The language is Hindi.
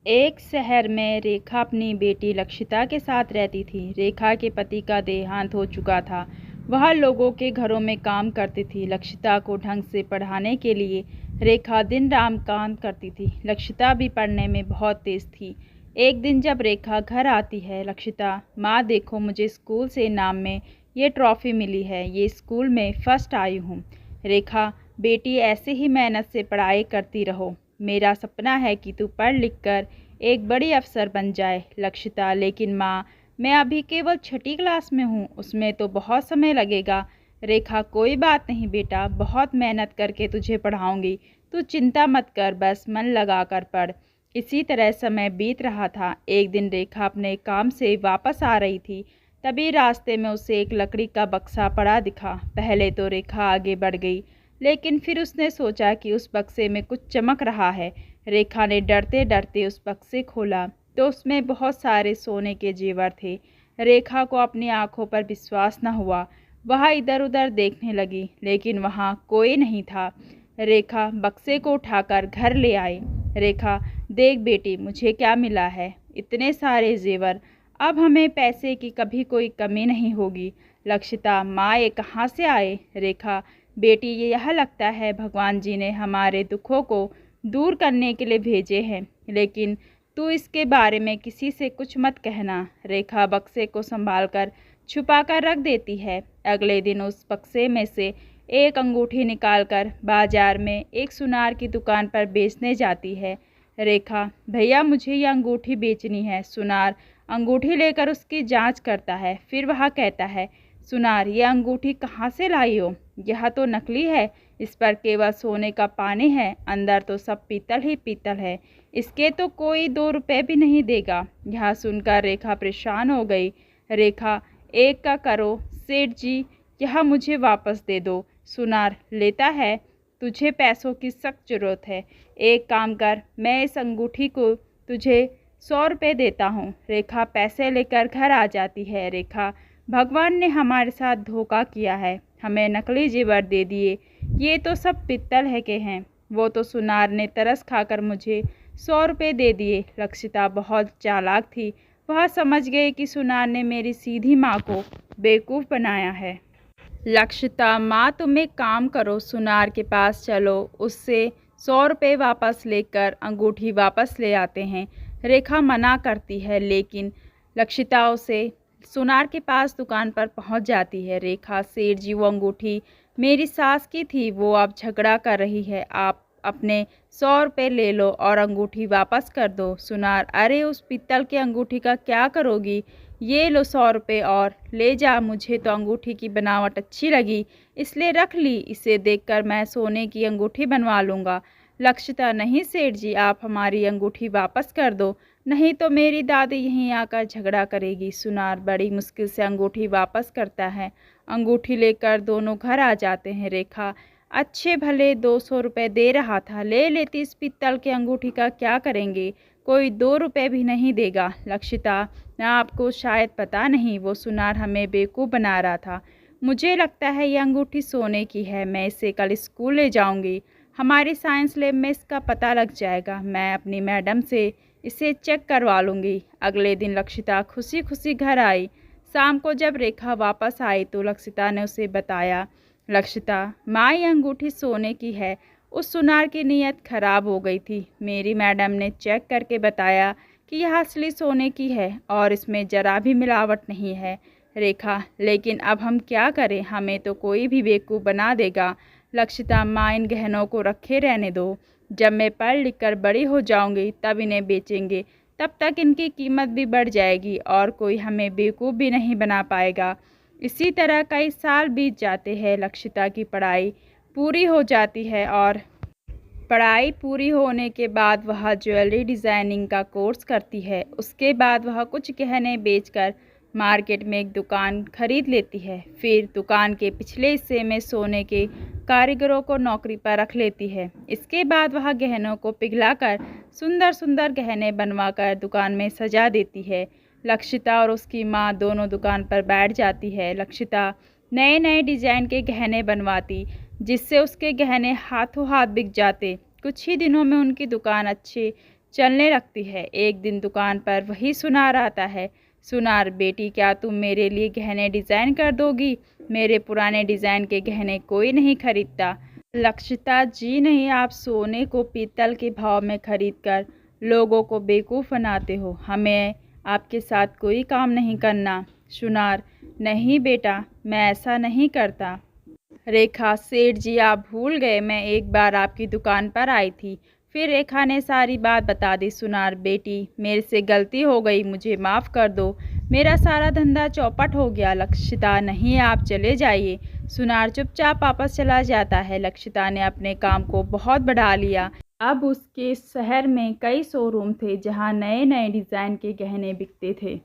एक शहर में रेखा अपनी बेटी लक्षिता के साथ रहती थी। रेखा के पति का देहांत हो चुका था। वह लोगों के घरों में काम करती थी। लक्षिता को ढंग से पढ़ाने के लिए रेखा दिन रात काम करती थी। लक्षिता भी पढ़ने में बहुत तेज थी। एक दिन जब रेखा घर आती है, लक्षिता, माँ देखो, मुझे स्कूल से इनाम में ये ट्रॉफ़ी मिली है, ये स्कूल में फर्स्ट आई हूँ। रेखा, बेटी, ऐसे ही मेहनत से पढ़ाई करती रहो। मेरा सपना है कि तू पढ़ लिख कर एक बड़ी अफसर बन जाए। लक्षिता, लेकिन माँ, मैं अभी केवल छठी क्लास में हूँ, उसमें तो बहुत समय लगेगा। रेखा, कोई बात नहीं बेटा, बहुत मेहनत करके तुझे पढ़ाऊँगी, तू चिंता मत कर, बस मन लगा कर पढ़। इसी तरह समय बीत रहा था। एक दिन रेखा अपने काम से वापस आ रही थी, तभी रास्ते में उसे एक लकड़ी का बक्सा पड़ा दिखा। पहले तो रेखा आगे बढ़ गई, लेकिन फिर उसने सोचा कि उस बक्से में कुछ चमक रहा है। रेखा ने डरते डरते उस बक्से खोला तो उसमें बहुत सारे सोने के जेवर थे। रेखा को अपनी आंखों पर विश्वास न हुआ। वह इधर उधर देखने लगी, लेकिन वहाँ कोई नहीं था। रेखा बक्से को उठाकर घर ले आई। रेखा, देख बेटी, मुझे क्या मिला है, इतने सारे जेवर। अब हमें पैसे की कभी कोई कमी नहीं होगी। लक्षिता, माँ, ये कहाँ से आए? रेखा, बेटी, ये यह लगता है भगवान जी ने हमारे दुखों को दूर करने के लिए भेजे हैं, लेकिन तू इसके बारे में किसी से कुछ मत कहना। रेखा बक्से को संभालकर छुपा कर रख देती है। अगले दिन उस बक्से में से एक अंगूठी निकालकर बाजार में एक सुनार की दुकान पर बेचने जाती है। रेखा, भैया, मुझे यह अंगूठी बेचनी है। सुनार अंगूठी लेकर उसकी जांच करता है। फिर वह कहता है, सुनार, यह अंगूठी कहाँ से लाई हो? यह तो नकली है, इस पर केवल सोने का पानी है, अंदर तो सब पीतल ही पीतल है, इसके तो कोई 2 रुपए भी नहीं देगा। यह सुनकर रेखा परेशान हो गई। रेखा, एक का करो सेठ जी, यह मुझे वापस दे दो। सुनार, लेता है? तुझे पैसों की सख्त ज़रूरत है। एक काम कर, मैं इस अंगूठी को तुझे 100 रुपये देता हूँ। रेखा पैसे लेकर घर आ जाती है। रेखा, भगवान ने हमारे साथ धोखा किया है, हमें नकली जेवर दे दिए, ये तो सब पित्तल है के हैं। वो तो सुनार ने तरस खाकर मुझे 100 रुपये दे दिए। लक्षिता बहुत चालाक थी, वह समझ गई कि सुनार ने मेरी सीधी माँ को बेवकूफ़ बनाया है। लक्षिता, माँ, तुम एक काम करो, सुनार के पास चलो, उससे 100 रुपये वापस लेकर अंगूठी वापस ले आते हैं। रेखा मना करती है, लेकिन लक्षिता उसे सुनार के पास दुकान पर पहुंच जाती है। रेखा, सेठ जी, वो अंगूठी मेरी सास की थी, वो अब झगड़ा कर रही है, आप अपने 100 रुपये ले लो और अंगूठी वापस कर दो। सुनार, अरे उस पीतल की अंगूठी का क्या करोगी? ये लो 100 रुपये और ले जा, मुझे तो अंगूठी की बनावट अच्छी लगी इसलिए रख ली, इसे देखकर मैं सोने की अंगूठी बनवा लूँगा। लक्षिता, नहीं सेठ जी, आप हमारी अंगूठी वापस कर दो, नहीं तो मेरी दादी यहीं आकर झगड़ा करेगी। सुनार बड़ी मुश्किल से अंगूठी वापस करता है। अंगूठी लेकर दोनों घर आ जाते हैं। रेखा, अच्छे भले 200 रुपये दे रहा था, ले लेती, इस पीतल की अंगूठी का क्या करेंगे, कोई 2 रुपये भी नहीं देगा। लक्षिता, आपको शायद पता नहीं, वो सुनार हमें बेवकूफ़ बना रहा था। मुझे लगता है ये अंगूठी सोने की है, मैं इसे कल स्कूल ले जाऊंगी, हमारी साइंस लैब में इसका पता लग जाएगा, मैं अपनी मैडम से इसे चेक करवा लूँगी। अगले दिन लक्षिता खुशी खुशी घर आई। शाम को जब रेखा वापस आई तो लक्षिता ने उसे बताया। लक्षिता, माँ, ये अंगूठी सोने की है, उस सुनार की नीयत खराब हो गई थी, मेरी मैडम ने चेक करके बताया कि यह असली सोने की है और इसमें जरा भी मिलावट नहीं है। रेखा, लेकिन अब हम क्या करें, हमें तो कोई भी बेवकूफ़ बना देगा। लक्षिता, माँ, इन गहनों को रखे रहने दो, जब मैं पढ़ लिख कर बड़ी हो जाऊंगी तब इन्हें बेचेंगे, तब तक इनकी कीमत भी बढ़ जाएगी और कोई हमें बेवकूफ़ भी नहीं बना पाएगा। इसी तरह कई साल बीत जाते हैं। लक्षिता की पढ़ाई पूरी हो जाती है और पढ़ाई पूरी होने के बाद वह ज्वेलरी डिज़ाइनिंग का कोर्स करती है। उसके बाद वह कुछ गहने बेचकर मार्केट में एक दुकान खरीद लेती है। फिर दुकान के पिछले हिस्से में सोने के कारीगरों को नौकरी पर रख लेती है। इसके बाद वह गहनों को पिघलाकर सुंदर सुंदर गहने बनवाकर दुकान में सजा देती है। लक्षिता और उसकी माँ दोनों दुकान पर बैठ जाती है। लक्षिता नए नए डिज़ाइन के गहने बनवाती, जिससे उसके गहने हाथों हाथ बिक जाते। कुछ ही दिनों में उनकी दुकान अच्छे चलने लगती है। एक दिन दुकान पर वही सुनार आता है। सुनार, बेटी क्या तुम मेरे लिए गहने डिज़ाइन कर दोगी? मेरे पुराने डिज़ाइन के गहने कोई नहीं खरीदता। लक्षिता, जी नहीं, आप सोने को पीतल के भाव में खरीद कर लोगों को बेवकूफ़ बनाते हो। हमें आपके साथ कोई काम नहीं करना। सुनार, नहीं बेटा, मैं ऐसा नहीं करता। रेखा, सेठ जी आप भूल गए, मैं एक बार आपकी दुकान पर आई थी। फिर रेखा ने सारी बात बता दी। सुनार, बेटी मेरे से गलती हो गई, मुझे माफ़ कर दो, मेरा सारा धंधा चौपट हो गया। लक्षिता, नहीं आप चले जाइए। सुनार चुपचाप वापस चला जाता है। लक्षिता ने अपने काम को बहुत बढ़ा लिया। अब उसके शहर में कई शोरूम थे जहाँ नए नए डिज़ाइन के गहने बिकते थे।